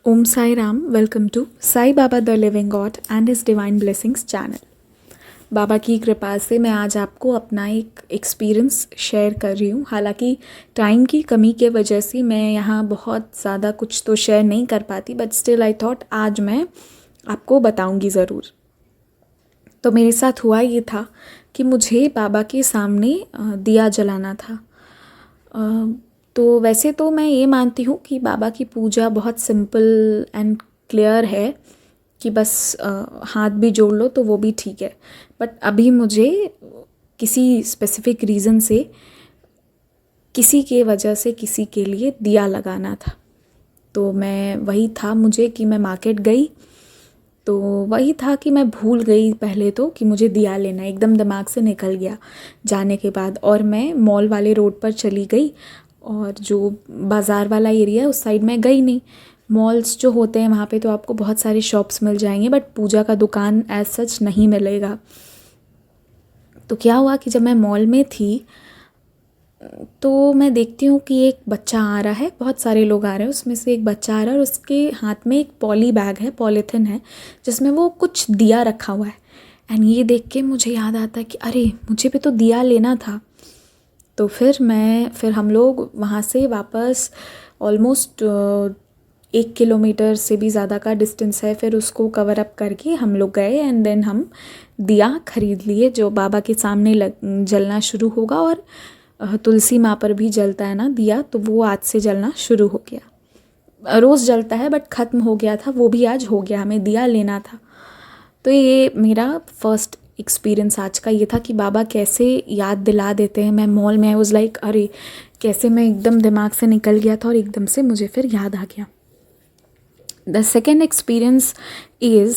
Om Sai Ram, welcome to Sai Baba the Living God and His Divine Blessings channel. बाबा की कृपा से मैं आज आपको अपना एक एक्सपीरियंस शेयर कर रही हूँ। हालांकि टाइम की कमी के वजह से मैं यहाँ बहुत ज़्यादा कुछ तो शेयर नहीं कर पाती, बट स्टिल आई थॉट आज मैं आपको बताऊँगी ज़रूर। तो मेरे साथ हुआ ये था कि मुझे बाबा के सामने दिया जलाना था। तो वैसे तो मैं ये मानती हूँ कि बाबा की पूजा बहुत सिंपल एंड क्लियर है कि बस हाथ भी जोड़ लो तो वो भी ठीक है। बट अभी मुझे किसी स्पेसिफिक रीज़न से किसी के वजह से किसी के लिए दिया लगाना था। तो मैं वही था मुझे कि मैं मार्केट गई, तो वही था कि मैं भूल गई पहले तो कि मुझे दिया लेना, एकदम दिमाग से निकल गया जाने के बाद। और मैं मॉल वाले रोड पर चली गई और जो बाज़ार वाला एरिया है उस साइड में गई नहीं। मॉल्स जो होते हैं वहाँ पे तो आपको बहुत सारे शॉप्स मिल जाएंगे, बट पूजा का दुकान एज सच नहीं मिलेगा। तो क्या हुआ कि जब मैं मॉल में थी तो मैं देखती हूँ कि एक बच्चा आ रहा है, बहुत सारे लोग आ रहे हैं, उसमें से एक बच्चा आ रहा है और उसके हाथ में एक पॉली बैग है, पॉलीथिन है जिसमें वो कुछ दिया रखा हुआ है। एंड ये देख के मुझे याद आता है कि अरे मुझे भी तो दिया लेना था। तो फिर हम लोग वहाँ से वापस ऑलमोस्ट 1 किलोमीटर से भी ज़्यादा का डिस्टेंस है, फिर उसको कवर अप करके हम लोग गए एंड देन हम दिया खरीद लिए जो बाबा के सामने जलना शुरू होगा। और तुलसी माँ पर भी जलता है ना दिया, तो वो आज से जलना शुरू हो गया। रोज़ जलता है बट ख़त्म हो गया था, वो भी आज हो गया, हमें दिया लेना था। तो ये मेरा फर्स्ट एक्सपीरियंस आज का ये था कि बाबा कैसे याद दिला देते हैं। मैं मॉल में आई वाज लाइक अरे कैसे, मैं एकदम दिमाग से निकल गया था और एकदम से मुझे फिर याद आ गया। द सेकेंड एक्सपीरियंस इज़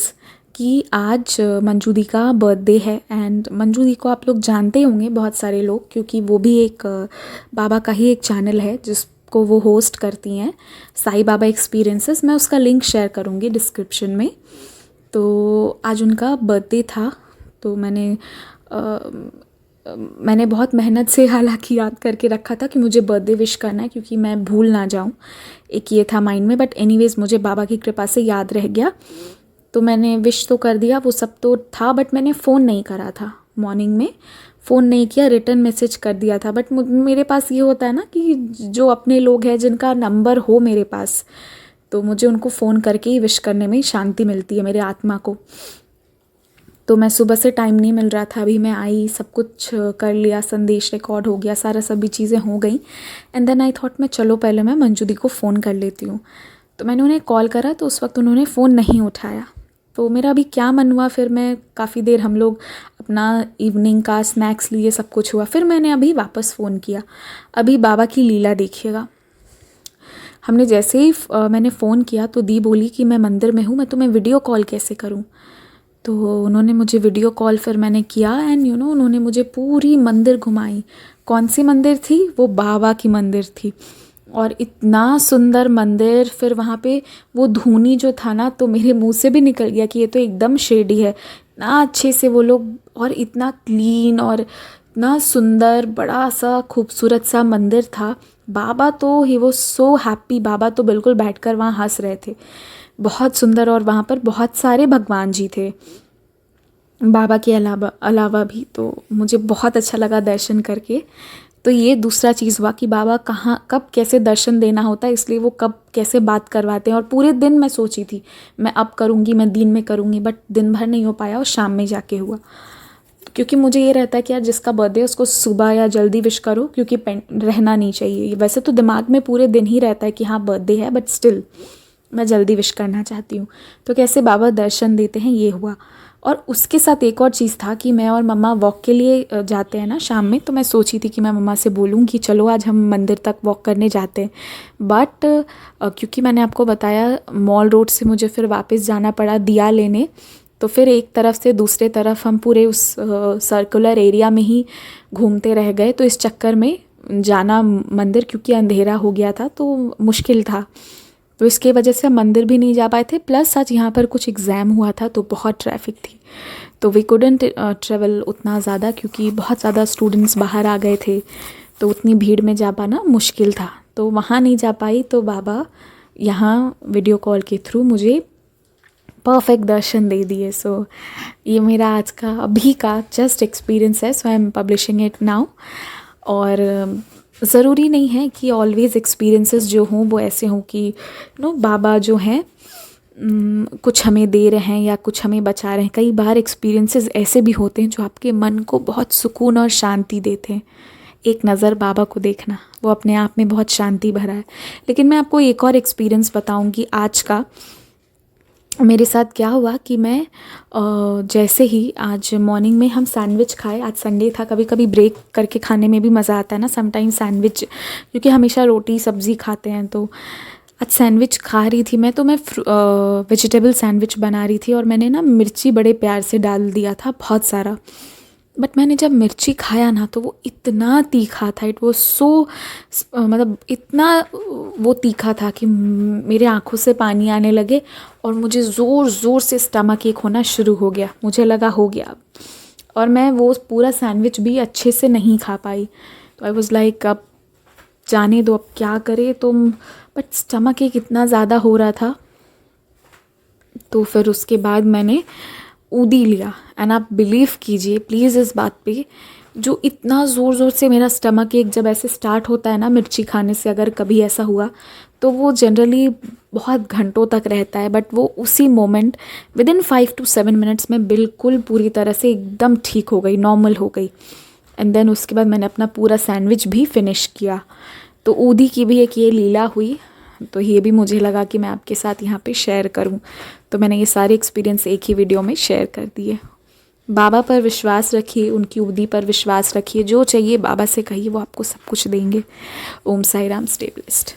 कि आज मंजू दी का बर्थडे है। एंड मंजू दी को आप लोग जानते होंगे बहुत सारे लोग, क्योंकि वो भी एक बाबा का ही एक चैनल है जिसको वो होस्ट करती हैं, साई बाबा एक्सपीरियंसेस। मैं उसका लिंक शेयर करूँगी डिस्क्रिप्शन में। तो आज उनका बर्थडे था, तो मैंने बहुत मेहनत से हालांकि याद करके रखा था कि मुझे बर्थडे विश करना है क्योंकि मैं भूल ना जाऊं, एक ये था माइंड में। बट एनीवेज मुझे बाबा की कृपा से याद रह गया, तो मैंने विश तो कर दिया, वो सब तो था। बट मैंने फ़ोन नहीं करा था, मॉर्निंग में फ़ोन नहीं किया, रिटर्न मैसेज कर दिया था। बट मेरे पास ये होता है ना कि जो अपने लोग हैं जिनका नंबर हो मेरे पास, तो मुझे उनको फ़ोन करके ही विश करने में शांति मिलती है मेरे आत्मा को। तो मैं सुबह से टाइम नहीं मिल रहा था, अभी मैं आई, सब कुछ कर लिया, संदेश रिकॉर्ड हो गया, सारा सभी चीज़ें हो गई। एंड देन आई थॉट मैं चलो पहले मैं मंजू दी को फ़ोन कर लेती हूँ। तो मैंने उन्हें कॉल करा तो उस वक्त उन्होंने फ़ोन नहीं उठाया। तो मेरा अभी क्या मन हुआ, फिर मैं काफ़ी देर हम लोग अपना इवनिंग का स्नैक्स लिए, सब कुछ हुआ, फिर मैंने अभी वापस फ़ोन किया। अभी बाबा की लीला देखिएगा। हमने जैसे ही मैंने फ़ोन किया तो दी बोली कि मैं मंदिर में हूँ, मैं तुम्हें वीडियो कॉल कैसे करूँ। तो उन्होंने मुझे वीडियो कॉल फिर मैंने किया एंड उन्होंने मुझे पूरी मंदिर घुमाई। कौन सी मंदिर थी? वो बाबा की मंदिर थी, और इतना सुंदर मंदिर। फिर वहाँ पे वो धूनी जो था ना, तो मेरे मुंह से भी निकल गया कि ये तो एकदम शेडी है। इतना अच्छे से वो लोग, और इतना क्लीन और इतना सुंदर बड़ा सा खूबसूरत सा मंदिर था। बाबा तो ही वो सो हैप्पी, बाबा तो बिल्कुल बैठकर वहाँ हंस रहे थे, बहुत सुंदर। और वहाँ पर बहुत सारे भगवान जी थे बाबा के अलावा भी। तो मुझे बहुत अच्छा लगा दर्शन करके। तो ये दूसरा चीज़ हुआ कि बाबा कहाँ कब कैसे दर्शन देना होता है, इसलिए वो कब कैसे बात करवाते हैं। और पूरे दिन मैं सोची थी मैं अब करूँगी, मैं दिन में करूँगी, बट दिन भर नहीं हो पाया और शाम में जाके हुआ। क्योंकि मुझे ये रहता है कि यार जिसका बर्थडे है उसको सुबह या जल्दी विश करो, क्योंकि रहना नहीं चाहिए। वैसे तो दिमाग में पूरे दिन ही रहता है कि हाँ बर्थडे है, बट स्टिल मैं जल्दी विश करना चाहती हूँ। तो कैसे बाबा दर्शन देते हैं, ये हुआ। और उसके साथ एक और चीज़ था कि मैं और मम्मा वॉक के लिए जाते हैं ना शाम में, तो मैं सोची थी कि मैं मम्मा से बोलूँ कि चलो आज हम मंदिर तक वॉक करने जाते हैं। बट क्योंकि मैंने आपको बताया मॉल रोड से मुझे फिर वापस जाना पड़ा दिया लेने, तो फिर एक तरफ से दूसरे तरफ हम पूरे उस सर्कुलर एरिया में ही घूमते रह गए। तो इस चक्कर में जाना मंदिर, क्योंकि अंधेरा हो गया था तो मुश्किल था, तो इसके वजह से हम मंदिर भी नहीं जा पाए थे। प्लस आज यहाँ पर कुछ एग्ज़ाम हुआ था तो बहुत ट्रैफिक थी, तो वी कुडंट ट्रेवल उतना ज़्यादा, क्योंकि बहुत ज़्यादा स्टूडेंट्स बाहर आ गए थे, तो उतनी भीड़ में जा पाना मुश्किल था। तो वहाँ नहीं जा पाई। तो बाबा यहाँ वीडियो कॉल के थ्रू मुझे परफेक्ट दर्शन दे दिए। सो ये मेरा आज का अभी का जस्ट एक्सपीरियंस है, so I am publishing it now. और ज़रूरी नहीं है कि ऑलवेज़ एक्सपीरियंसेस जो हों वो ऐसे हों कि बाबा जो हैं कुछ हमें दे रहे हैं या कुछ हमें बचा रहे हैं। कई बार एक्सपीरियंसेस ऐसे भी होते हैं जो आपके मन को बहुत सुकून और शांति देते हैं। एक नज़र बाबा को देखना वो अपने आप में बहुत शांति भरा है। लेकिन मैं आपको एक और एक्सपीरियंस बताऊंगी आज का। मेरे साथ क्या हुआ कि मैं जैसे ही आज मॉर्निंग में हम सैंडविच खाए, आज संडे था, कभी कभी ब्रेक करके खाने में भी मज़ा आता है ना समटाइम सैंडविच, क्योंकि हमेशा रोटी सब्ज़ी खाते हैं। तो आज सैंडविच खा रही थी मैं, तो मैं वेजिटेबल सैंडविच बना रही थी और मैंने ना मिर्ची बड़े प्यार से डाल दिया था, बहुत सारा। बट मैंने जब मिर्ची खाया ना तो वो इतना तीखा था, इट वो सो मतलब इतना वो तीखा था कि मेरे आँखों से पानी आने लगे और मुझे ज़ोर ज़ोर से स्टमक एक होना शुरू हो गया। मुझे लगा हो गया, और मैं वो पूरा सैंडविच भी अच्छे से नहीं खा पाई। तो आई वॉज़ लाइक अब जाने दो, अब क्या करे तुम। बट स्टमक एक इतना ज़्यादा हो रहा था, तो फिर उसके बाद मैंने ऊदी लिया। एंड आप बिलीव कीजिए प्लीज़ इस बात पे, जो इतना ज़ोर ज़ोर से मेरा स्टमक एक जब ऐसे स्टार्ट होता है ना मिर्ची खाने से, अगर कभी ऐसा हुआ तो वो जनरली बहुत घंटों तक रहता है। बट वो उसी मोमेंट विदिन 5 to 7 मिनट्स में बिल्कुल पूरी तरह से एकदम ठीक हो गई, नॉर्मल हो गई। एंड देन उसके बाद मैंने अपना पूरा सैंडविच भी फिनिश किया। तो ऊदी की भी एक ये लीला हुई, तो ये भी मुझे लगा कि मैं आपके साथ यहाँ पे शेयर करूँ। तो मैंने ये सारे एक्सपीरियंस एक ही वीडियो में शेयर कर दिए। बाबा पर विश्वास रखिए, उनकी ऊदी पर विश्वास रखिए, जो चाहिए बाबा से कहिए, वो आपको सब कुछ देंगे। ओम साई राम, स्टे ब्लेस्ड।